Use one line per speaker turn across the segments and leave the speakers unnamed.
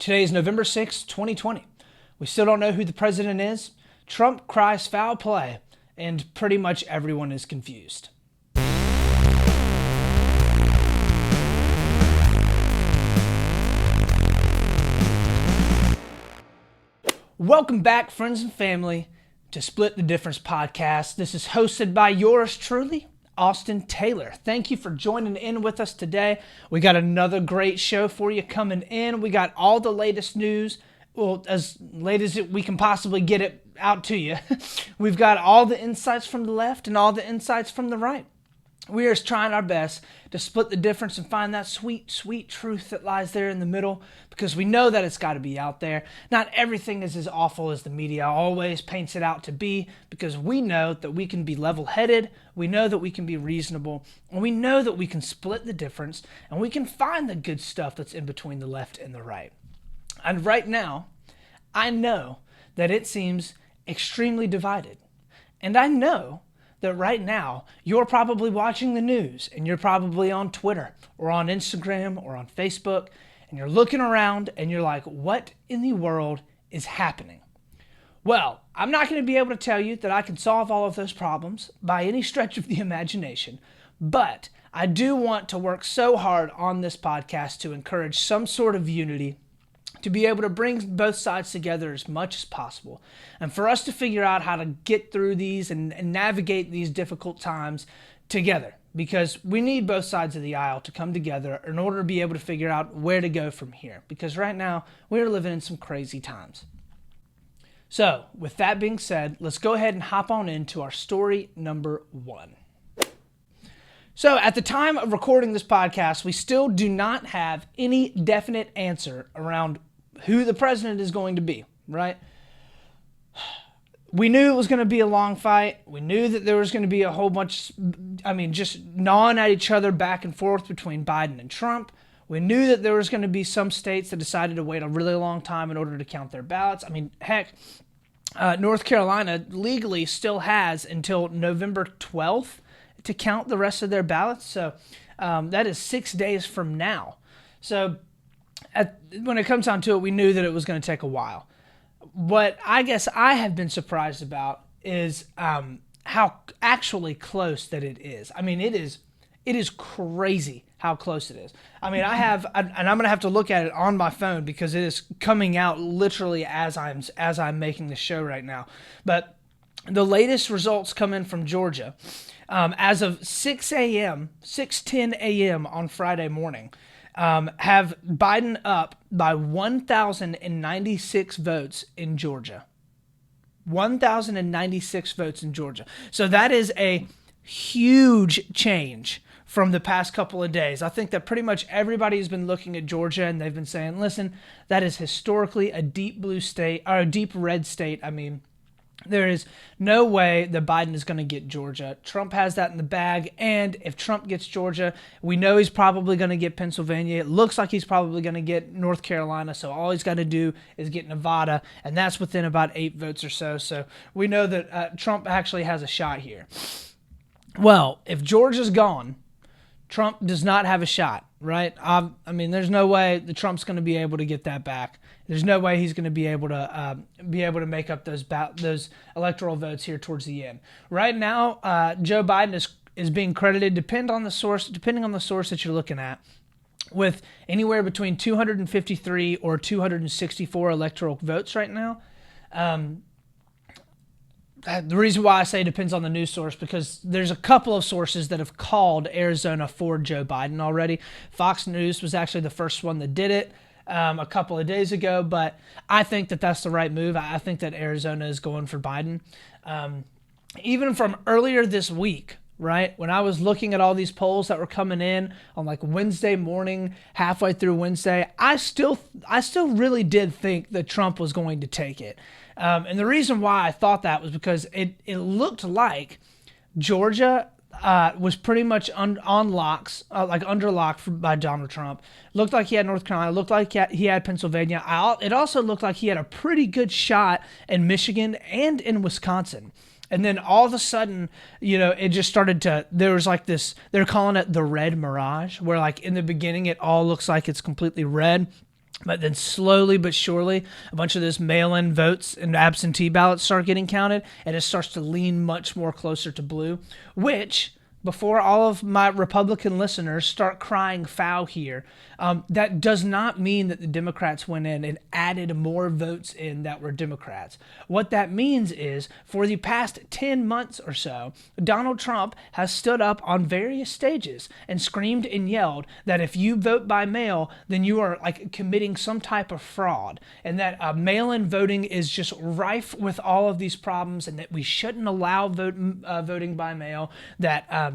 Today is November 6, 2020. We still don't know who the president is. Trump cries foul play, and pretty much everyone is confused. Welcome back, friends and family, to Split the Difference podcast. This is hosted by yours truly, Austin Taylor. Thank you for joining in with us today. We got another great show for you coming in. We got all the latest news, well, as late as we can possibly get it out to you. We've got all the insights from the left and all the insights from the right. We are trying our best to split the difference and find that sweet, sweet truth that lies there in the middle, because we know that it's got to be out there. Not everything is as awful as the media always paints it out to be, because we know that we can be level-headed, we know that we can be reasonable, and we know that we can split the difference, and we can find the good stuff that's in between the left and the right. And right now, I know that it seems extremely divided. And I know that right now you're probably watching the news and you're probably on Twitter or on Instagram or on Facebook, and you're looking around and you're like, what in the world is happening? Well, I'm not going to be able to tell you that I can solve all of those problems by any stretch of the imagination, but I do want to work so hard on this podcast to encourage some sort of unity, to be able to bring both sides together as much as possible, and for us to figure out how to get through these and navigate these difficult times together, because we need both sides of the aisle to come together in order to be able to figure out where to go from here, because right now we're living in some crazy times. So with that being said, let's go ahead and hop on into our story number one. So at the time of recording this podcast, we still do not have any definite answer around who the president is going to be, right? We knew it was going to be a long fight. We knew that there was going to be a whole bunch, just gnawing at each other back and forth between Biden and Trump. We knew that there was going to be some states that decided to wait a really long time in order to count their ballots. North Carolina legally still has until November 12th to count the rest of their ballots. So that is 6 days from now. So when it comes down to it, we knew that it was going to take a while. What I guess I have been surprised about is how actually close that it is. I mean, it is crazy how close it is. I mean, and I'm going to have to look at it on my phone because it is coming out literally as I'm making the show right now. But the latest results come in from Georgia. As of 6:10 a.m. on Friday morning, have Biden up by 1,096 votes in Georgia. 1,096 votes in Georgia. So that is a huge change from the past couple of days. I think that pretty much everybody has been looking at Georgia and they've been saying, listen, that is historically a deep blue state, or a deep red state. There is no way that Biden is going to get Georgia. Trump has that in the bag, and if Trump gets Georgia, we know he's probably going to get Pennsylvania. It looks like he's probably going to get North Carolina, so all he's got to do is get Nevada, and that's within about 8 votes or so. So we know that Trump actually has a shot here. Well, if Georgia's gone, Trump does not have a shot, right? There's no way that Trump's going to be able to get that back. There's no way he's going to be able to make up those electoral votes here towards the end. Right now, Joe Biden is being credited, depending on the source that you're looking at, with anywhere between 253 or 264 electoral votes right now. The reason why I say depends on the news source, because there's a couple of sources that have called Arizona for Joe Biden already. Fox News was actually the first one that did it a couple of days ago, but I think that that's the right move. I think that Arizona is going for Biden. Even from earlier this week, right, when I was looking at all these polls that were coming in on like Wednesday morning, halfway through Wednesday, I still really did think that Trump was going to take it. And the reason why I thought that was because it looked like Georgia was pretty much on locks, under lock by Donald Trump. Looked like he had North Carolina. Looked like he had Pennsylvania. It also looked like he had a pretty good shot in Michigan and in Wisconsin. And then all of a sudden, it just started there was like this, they're calling it the red mirage, where like in the beginning, it all looks like it's completely red. But then slowly but surely, a bunch of those mail-in votes and absentee ballots start getting counted, and it starts to lean much more closer to blue, which, before all of my Republican listeners start crying foul here, that does not mean that the Democrats went in and added more votes in that were Democrats. What that means is, for the past 10 months or so, Donald Trump has stood up on various stages and screamed and yelled that if you vote by mail, then you are like committing some type of fraud, and that mail-in voting is just rife with all of these problems, and that we shouldn't allow voting by mail, that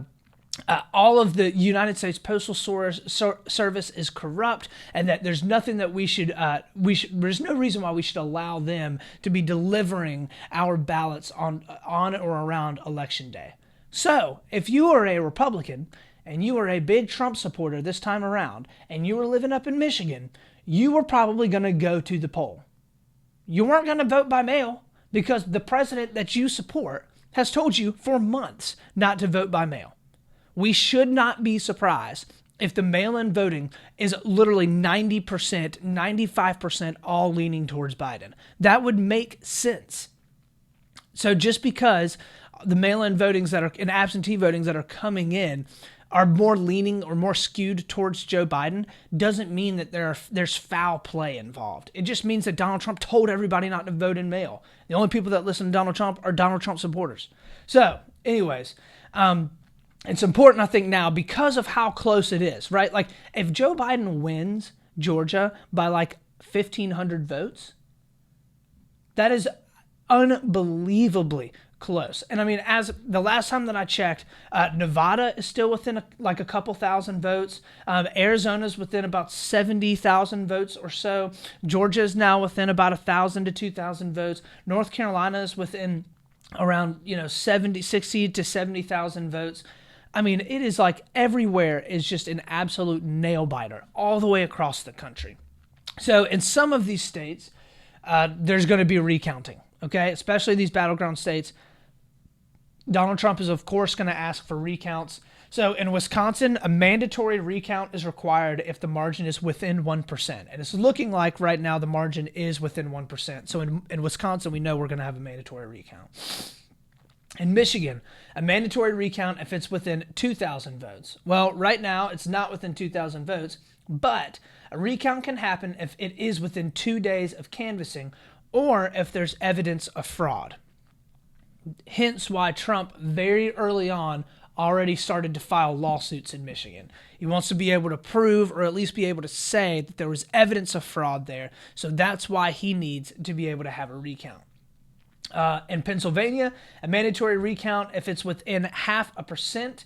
all of the United States Postal Service is corrupt, and that there's nothing that there's no reason why we should allow them to be delivering our ballots on or around Election Day. So, if you are a Republican and you are a big Trump supporter this time around, and you were living up in Michigan, you were probably going to go to the poll. You weren't going to vote by mail because the president that you support has told you for months not to vote by mail. We should not be surprised if the mail-in voting is literally 90%, 95% all leaning towards Biden. That would make sense. So just because the mail-in votings that are and absentee votings that are coming in are more leaning or more skewed towards Joe Biden doesn't mean that there's foul play involved. It just means that Donald Trump told everybody not to vote in mail. The only people that listen to Donald Trump are Donald Trump supporters. So, anyways, it's important, I think, now because of how close it is, right? Like, if Joe Biden wins Georgia by like 1,500 votes, that is unbelievably close. And I mean, as the last time that I checked, Nevada is still within a couple thousand votes. Arizona's within about 70,000 votes or so. Georgia is now within about 1,000 to 2,000 votes. North Carolina is within around 60 to 70,000 votes. I mean, it is like everywhere is just an absolute nail biter all the way across the country. So in some of these states, there's going to be recounting, okay? Especially these battleground states. Donald Trump is, of course, going to ask for recounts. So in Wisconsin, a mandatory recount is required if the margin is within 1%. And it's looking like right now the margin is within 1%. So in Wisconsin, we know we're going to have a mandatory recount. In Michigan, a mandatory recount if it's within 2,000 votes. Well, right now, it's not within 2,000 votes, but a recount can happen if it is within 2 days of canvassing or if there's evidence of fraud. Hence why Trump, very early on, already started to file lawsuits in Michigan. He wants to be able to prove or at least be able to say that there was evidence of fraud there, so that's why he needs to be able to have a recount. In Pennsylvania, a mandatory recount if it's within 0.5%.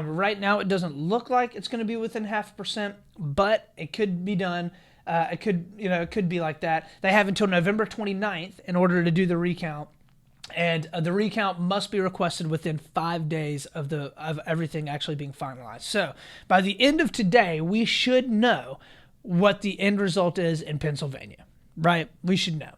Right now, it doesn't look like it's going to be within 0.5%, but it could be done. It could be like that. They have until November 29th in order to do the recount, and the recount must be requested within 5 days of everything actually being finalized. So by the end of today, we should know what the end result is in Pennsylvania, right? We should know.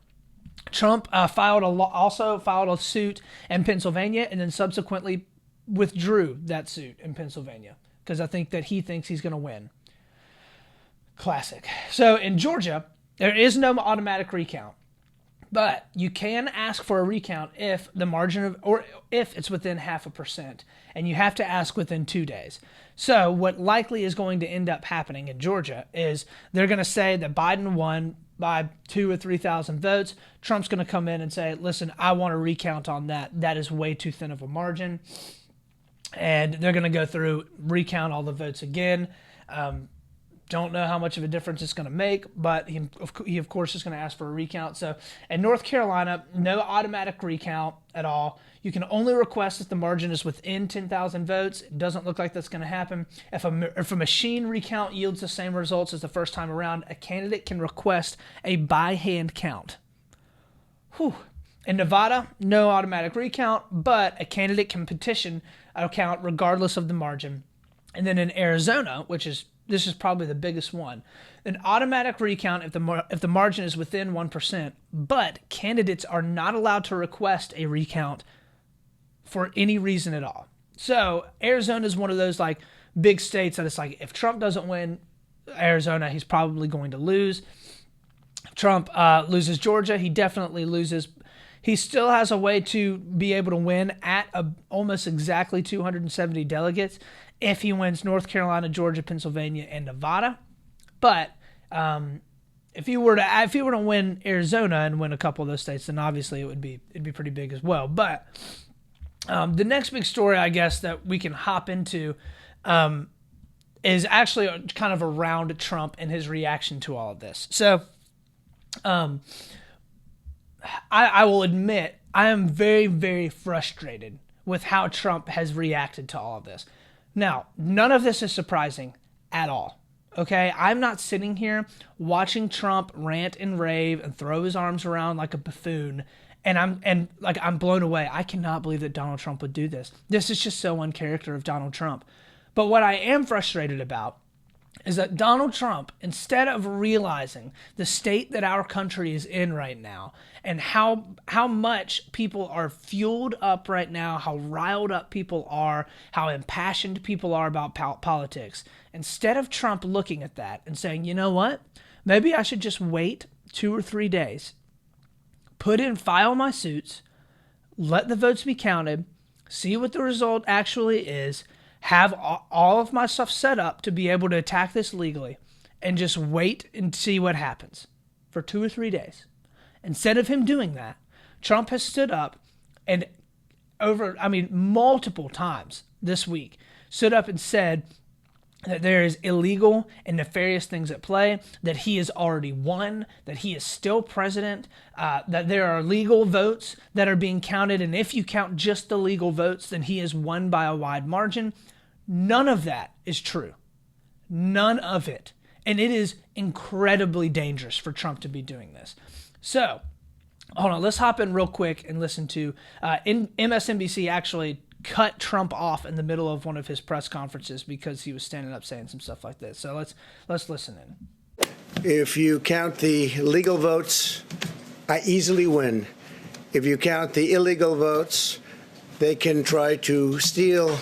Trump also filed a suit in Pennsylvania and then subsequently withdrew that suit in Pennsylvania because I think that he thinks he's going to win. Classic. So in Georgia, there is no automatic recount, but you can ask for a recount if the margin or if it's within 0.5%, and you have to ask within 2 days. So what likely is going to end up happening in Georgia is they're going to say that Biden won by 2,000 or 3,000 votes. Trump's going to come in and say, listen, I want a recount on that. That is way too thin of a margin. And they're going to go through, recount all the votes again. Don't know how much of a difference it's going to make, but he of course is going to ask for a recount. So in North Carolina, no automatic recount at all. You can only request if the margin is within 10,000 votes. It doesn't look like that's going to happen. If a machine recount yields the same results as the first time around, a candidate can request a by-hand count. Whew. In Nevada, no automatic recount, but a candidate can petition a count regardless of the margin. And then in Arizona, this is probably the biggest one, an automatic recount if the margin is within 1%, but candidates are not allowed to request a recount for any reason at all. So Arizona is one of those like big states that it's like if Trump doesn't win Arizona, he's probably going to lose. Trump loses Georgia. He definitely loses. He still has a way to be able to win at almost exactly 270 delegates if he wins North Carolina, Georgia, Pennsylvania, and Nevada. But if he were to win Arizona and win a couple of those states, then obviously it'd be pretty big as well. But the next big story, I guess, that we can hop into is actually kind of around Trump and his reaction to all of this. So I will admit I am very, very frustrated with how Trump has reacted to all of this. Now, none of this is surprising at all. Okay, I'm not sitting here watching Trump rant and rave and throw his arms around like a buffoon, and I'm blown away. I cannot believe that Donald Trump would do this. This is just so uncharacter of Donald Trump. But what I am frustrated about is that Donald Trump, instead of realizing the state that our country is in right now and how much people are fueled up right now, how riled up people are, how impassioned people are about politics, instead of Trump looking at that and saying, you know what, maybe I should just wait 2 or 3 days, file my suits, let the votes be counted, see what the result actually is, have all of my stuff set up to be able to attack this legally, and just wait and see what happens for 2 or 3 days. Instead of him doing that, Trump has stood up and multiple times this week, stood up and said that there is illegal and nefarious things at play, that he has already won, that he is still president, that there are legal votes that are being counted, and if you count just the legal votes, then he has won by a wide margin. None of that is true. None of it. And it is incredibly dangerous for Trump to be doing this. So, hold on, let's hop in real quick and listen to MSNBC actually cut Trump off in the middle of one of his press conferences because he was standing up saying some stuff like this. So let's listen in.
If you count the legal votes, I easily win. If you count the illegal votes, they can try to steal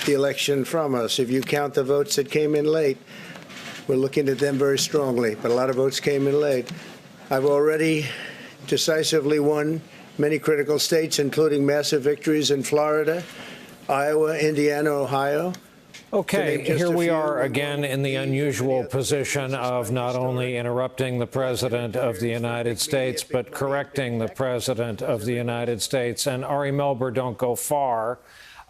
the election from us. If you count the votes that came in late, we're looking at them very strongly, but a lot of votes came in late. I've already decisively won many critical states, including massive victories in Florida, Iowa, Indiana, Ohio.
Okay, here we are again in the unusual position of not only interrupting the President of the United States, but correcting the President of the United States. And Ari Melber, don't go far.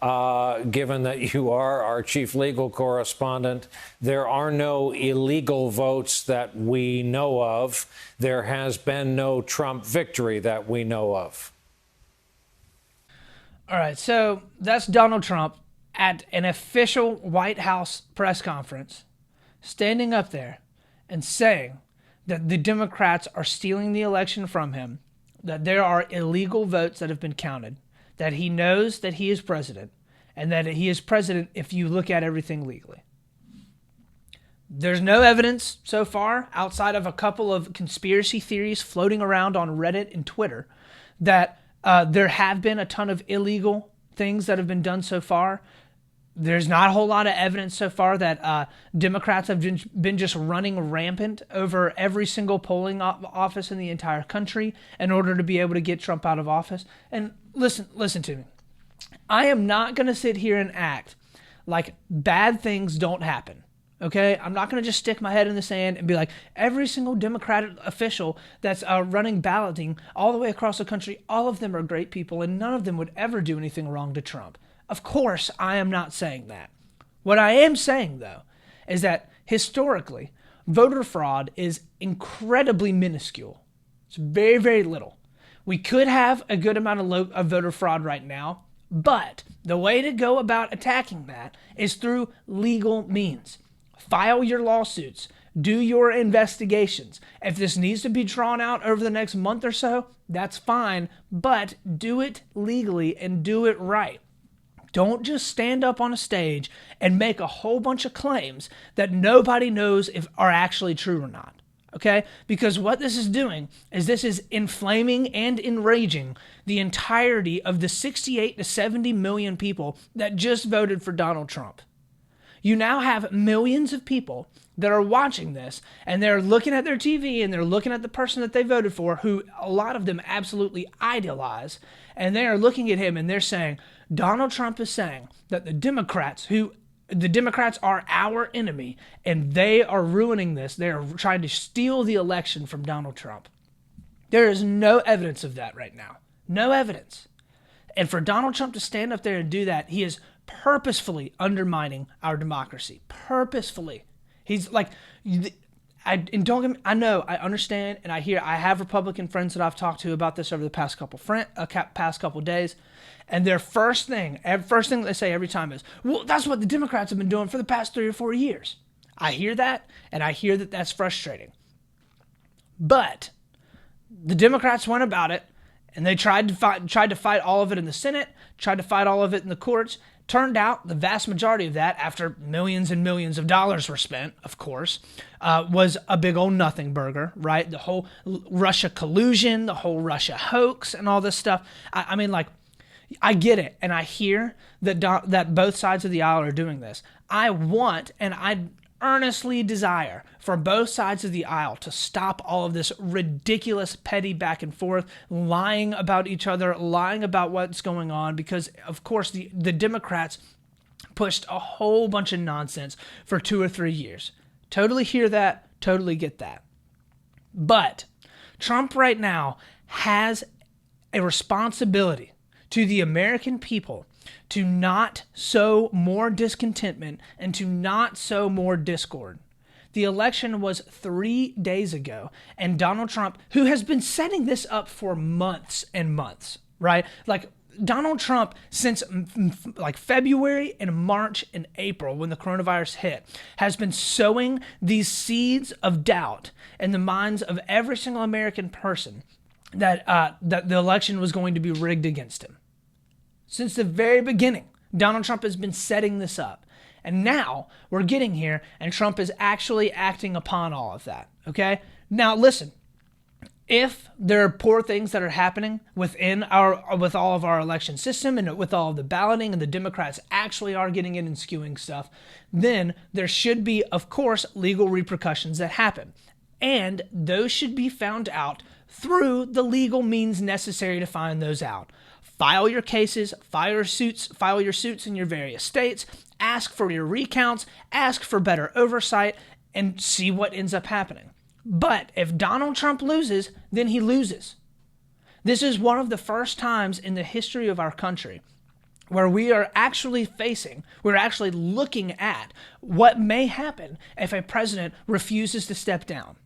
Given that you are our chief legal correspondent, there are no illegal votes that we know of. There has been no Trump victory that we know of.
All right, so that's Donald Trump at an official White House press conference, standing up there and saying that the Democrats are stealing the election from him, that there are illegal votes that have been counted, that he knows that he is president, and that he is president if you look at everything legally. There's no evidence so far, outside of a couple of conspiracy theories floating around on Reddit and Twitter, that there have been a ton of illegal things that have been done so far. There's not a whole lot of evidence so far that Democrats have been just running rampant over every single polling office in the entire country in order to be able to get Trump out of office. And listen to me. I am not going to sit here and act like bad things don't happen. Okay, I'm not going to just stick my head in the sand and be like, every single Democratic official that's running balloting all the way across the country, all of them are great people and none of them would ever do anything wrong to Trump. Of course, I am not saying that. What I am saying, though, is that historically, voter fraud is incredibly minuscule. It's very, very little. We could have a good amount of voter fraud right now, but the way to go about attacking that is through legal means. File your lawsuits. Do your investigations. If this needs to be drawn out over the next month or so, that's fine, but do it legally and do it right. Don't just stand up on a stage and make a whole bunch of claims that nobody knows if are actually true or not. Okay? Because what this is doing is this is inflaming and enraging the entirety of the 68 to 70 million people that just voted for Donald Trump. You now have millions of people that are watching this, and they're looking at their TV and they're looking at the person that they voted for, who a lot of them absolutely idolize, and they are looking at him and they're saying, Donald Trump is saying that the Democrats are our enemy, and they are ruining this. They are trying to steal the election from Donald Trump. There is no evidence of that right now. No evidence. And for Donald Trump to stand up there and do that, he is purposefully undermining our democracy. Purposefully. He's like, I know, I understand, and I have Republican friends that I've talked to about this over the past couple days, and their first thing that they say every time is, well, that's what the Democrats have been doing for the past 3 or 4 years. I hear that, and I hear that that's frustrating. But the Democrats went about it, and they tried to fight all of it in the Senate, tried to fight all of it in the courts. Turned out the vast majority of that, after millions and millions of dollars were spent, of course, was a big old nothing burger, right? The whole Russia collusion, the whole Russia hoax, and all this stuff. I mean, like, I get it, and I hear that both sides of the aisle are doing this. I want, and I earnestly desire for both sides of the aisle to stop all of this ridiculous petty back and forth, lying about each other, lying about what's going on, because of course the Democrats pushed a whole bunch of nonsense for 2 or 3 years. Totally hear that, totally get that. But Trump right now has a responsibility to the American people to not sow more discontentment and to not sow more discord. The election was 3 days ago, and Donald Trump, who has been setting this up for months and months, right? Like, Donald Trump, since like February and March and April, when the coronavirus hit, has been sowing these seeds of doubt in the minds of every single American person that the election was going to be rigged against him. Since the very beginning, Donald Trump has been setting this up. And now we're getting here, and Trump is actually acting upon all of that, okay? Now, listen, if there are poor things that are happening with all of our election system and with all of the balloting, and the Democrats actually are getting in and skewing stuff, then there should be, of course, legal repercussions that happen. And those should be found out through the legal means necessary to find those out. File your cases, file your suits in your various states, ask for your recounts, ask for better oversight, and see what ends up happening. But if Donald Trump loses, then he loses. This is one of the first times in the history of our country where we're actually looking at what may happen if a president refuses to step down.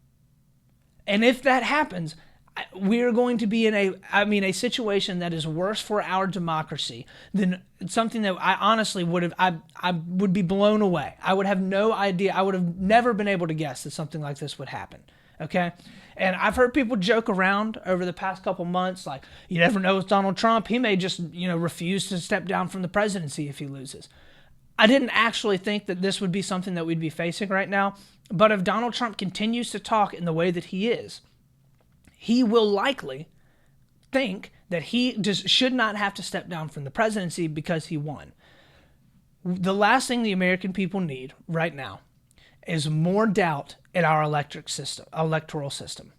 And if that happens, we're going to be in a situation that is worse for our democracy than something that I honestly I would be blown away. I would have no idea. I would have never been able to guess that something like this would happen. Okay? And I've heard people joke around over the past couple months, like, you never know with Donald Trump. He may just, refuse to step down from the presidency if he loses. I didn't actually think that this would be something that we'd be facing right now. But if Donald Trump continues to talk in the way that he is, he will likely think that he just should not have to step down from the presidency because he won. The last thing the American people need right now is more doubt in our electoral system.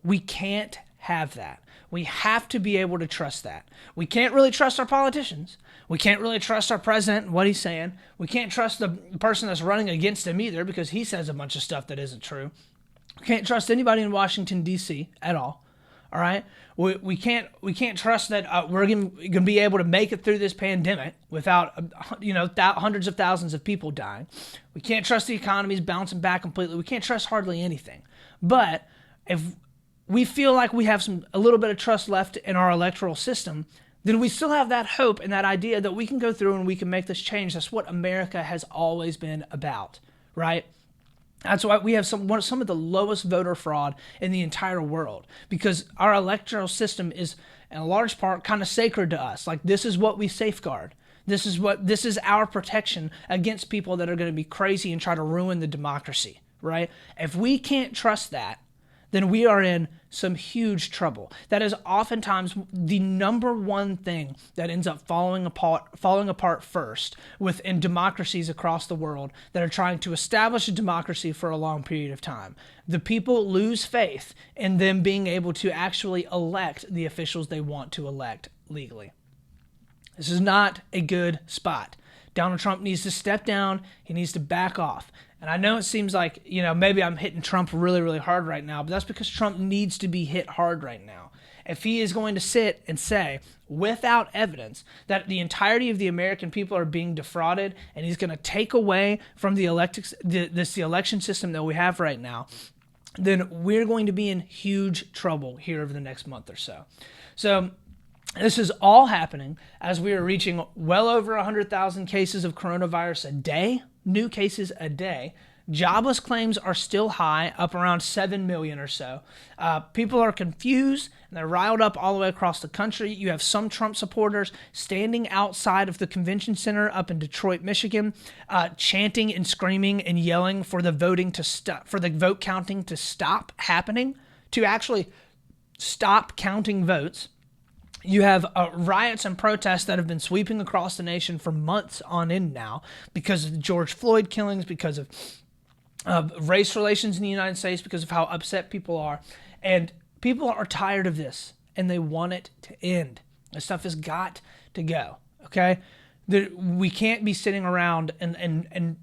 We can't have that. We have to be able to trust that. We can't really trust our politicians. We can't really trust our president and what he's saying. We can't trust the person that's running against him either, because he says a bunch of stuff that isn't true. We can't trust anybody in Washington, D.C. at all. All right? We can't trust that we're going to be able to make it through this pandemic without hundreds of thousands of people dying. We can't trust the economy's bouncing back completely. We can't trust hardly anything. But if we feel like we have a little bit of trust left in our electoral system, then we still have that hope and that idea that we can go through and we can make this change. That's what America has always been about, right? That's why we have some of the lowest voter fraud in the entire world, because our electoral system is, in a large part, kind of sacred to us. Like, this is what we safeguard. This is our protection against people that are going to be crazy and try to ruin the democracy, right? If we can't trust that, then we are in some huge trouble. That is oftentimes the number one thing that ends up falling apart first within democracies across the world that are trying to establish a democracy for a long period of time. The people lose faith in them being able to actually elect the officials they want to elect legally. This is not a good spot. Donald Trump needs to step down. He needs to back off. And I know it seems like, maybe I'm hitting Trump really, really hard right now, but that's because Trump needs to be hit hard right now. If he is going to sit and say, without evidence, that the entirety of the American people are being defrauded, and he's going to take away from the election system that we have right now, then we're going to be in huge trouble here over the next month or so. So this is all happening as we are reaching well over 100,000 cases of coronavirus a day, new cases a day. Jobless claims are still high, up around 7 million or so. People are confused, and they're riled up all the way across the country. You have some Trump supporters standing outside of the convention center up in Detroit, Michigan, chanting and screaming and yelling for the vote counting to stop happening, to actually stop counting votes. You have riots and protests that have been sweeping across the nation for months on end now because of the George Floyd killings, because of race relations in the United States, because of how upset people are. And people are tired of this, and they want it to end. This stuff has got to go, okay? We can't be sitting around and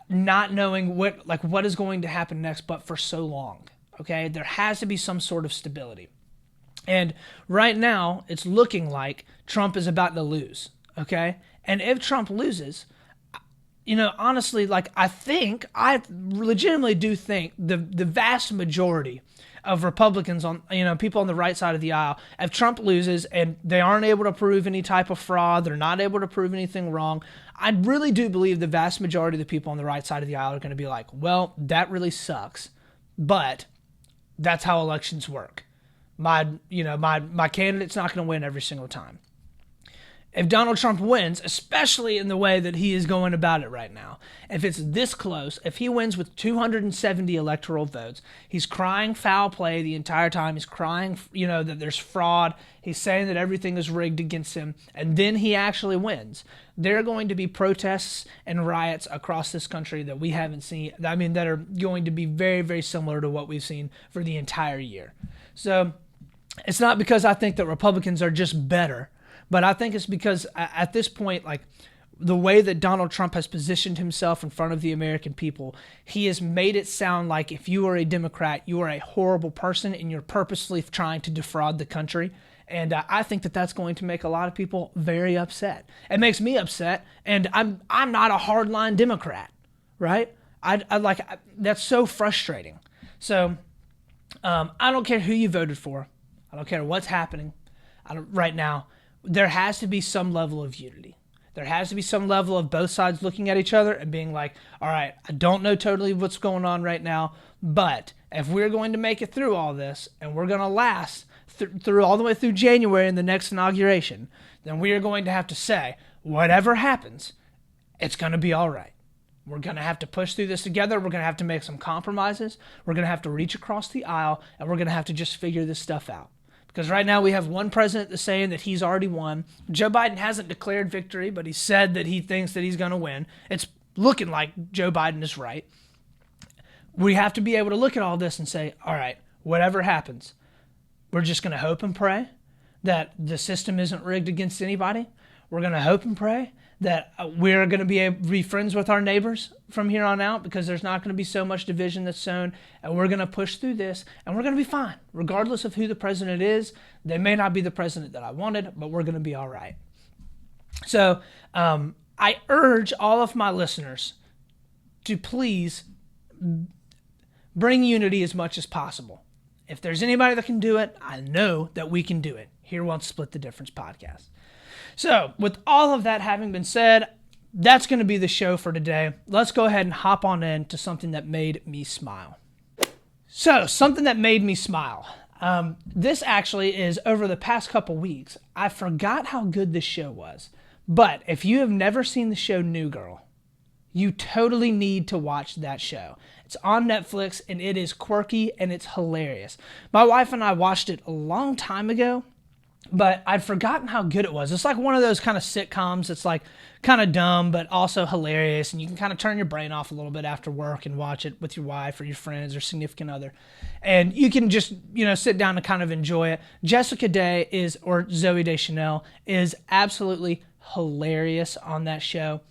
not knowing what is going to happen next, but for so long, okay? There has to be some sort of stability. And right now, it's looking like Trump is about to lose, okay? And if Trump loses, honestly, I legitimately do think the vast majority of Republicans people on the right side of the aisle, if Trump loses and they aren't able to prove any type of fraud, they're not able to prove anything wrong, I really do believe the vast majority of the people on the right side of the aisle are going to be like, well, that really sucks, but that's how elections work. My candidate's not going to win every single time. If Donald Trump wins, especially in the way that he is going about it right now, if it's this close, if he wins with 270 electoral votes, he's crying foul play the entire time. He's crying, that there's fraud. He's saying that everything is rigged against him, and then he actually wins. There are going to be protests and riots across this country that we haven't seen. That are going to be very, very similar to what we've seen for the entire year. So it's not because I think that Republicans are just better, but I think it's because at this point, the way that Donald Trump has positioned himself in front of the American people, he has made it sound like if you are a Democrat, you are a horrible person and you're purposely trying to defraud the country. And I think that that's going to make a lot of people very upset. It makes me upset, and I'm not a hardline Democrat, right? That's so frustrating. So I don't care who you voted for. I don't care what's happening right now. There has to be some level of unity. There has to be some level of both sides looking at each other and being like, all right, I don't know totally what's going on right now, but if we're going to make it through all this and we're going to last through all the way through January in the next inauguration, then we are going to have to say, whatever happens, it's going to be all right. We're going to have to push through this together. We're going to have to make some compromises. We're going to have to reach across the aisle, and we're going to have to just figure this stuff out. Because right now we have one president that's saying that he's already won. Joe Biden hasn't declared victory, but he said that he thinks that he's going to win. It's looking like Joe Biden is right. We have to be able to look at all this and say, all right, whatever happens, we're just going to hope and pray that the system isn't rigged against anybody. We're going to hope and pray that we're going to be able to be friends with our neighbors from here on out, because there's not going to be so much division that's sown, and we're going to push through this, and we're going to be fine. Regardless of who the president is, they may not be the president that I wanted, but we're going to be all right. So I urge all of my listeners to please bring unity as much as possible. If there's anybody that can do it, I know that we can do it here on Split the Difference podcast. So with all of that having been said, that's going to be the show for today. Let's go ahead and hop on in to something that made me smile. So something that made me smile. This actually is over the past couple weeks. I forgot how good this show was. But if you have never seen the show New Girl, you totally need to watch that show. It's on Netflix, and it is quirky, and it's hilarious. My wife and I watched it a long time ago, but I'd forgotten how good it was. It's like one of those kind of sitcoms that's like kind of dumb, but also hilarious. And you can kind of turn your brain off a little bit after work and watch it with your wife or your friends or significant other. And you can just, sit down and kind of enjoy it. Jessica Day or Zooey Deschanel is absolutely hilarious on that show.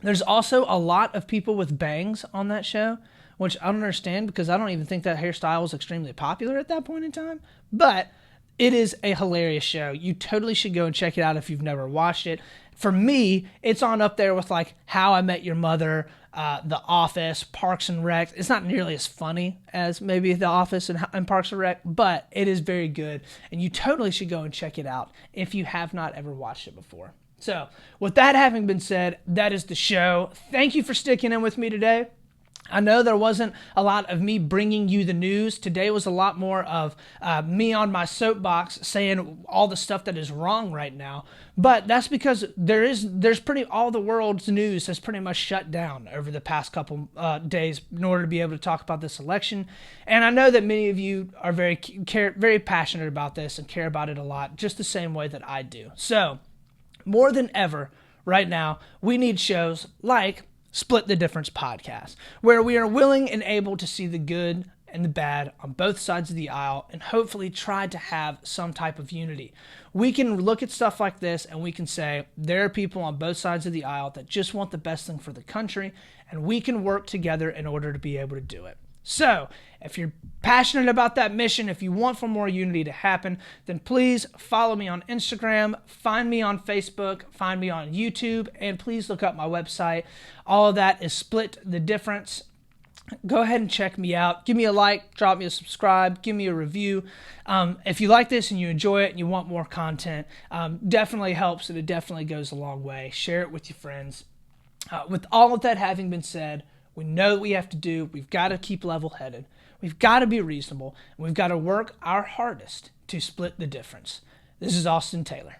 There's also a lot of people with bangs on that show, which I don't understand because I don't even think that hairstyle was extremely popular at that point in time. But it is a hilarious show. You totally should go and check it out if you've never watched it. For me, it's on up there with like How I Met Your Mother, The Office, Parks and Rec. It's not nearly as funny as maybe The Office and Parks and Rec, but it is very good. And you totally should go and check it out if you have not ever watched it before. So with that having been said, that is the show. Thank you for sticking in with me today. I know there wasn't a lot of me bringing you the news. Today was a lot more of me on my soapbox saying all the stuff that is wrong right now. But that's because all the world's news has pretty much shut down over the past couple days in order to be able to talk about this election. And I know that many of you are very passionate about this and care about it a lot, just the same way that I do. So more than ever right now, we need shows like Split the Difference podcast, where we are willing and able to see the good and the bad on both sides of the aisle and hopefully try to have some type of unity. We can look at stuff like this and we can say there are people on both sides of the aisle that just want the best thing for the country, and we can work together in order to be able to do it. So, if you're passionate about that mission, if you want for more unity to happen, then please follow me on Instagram, find me on Facebook, find me on YouTube, and please look up my website. All of that is Split the Difference. Go ahead and check me out. Give me a like, drop me a subscribe, give me a review. If you like this and you enjoy it and you want more content, definitely helps, and it definitely goes a long way. Share it with your friends. With all of that having been said, we know what we have to do. We've got to keep level-headed. We've got to be reasonable. And we've got to work our hardest to split the difference. This is Austin Taylor.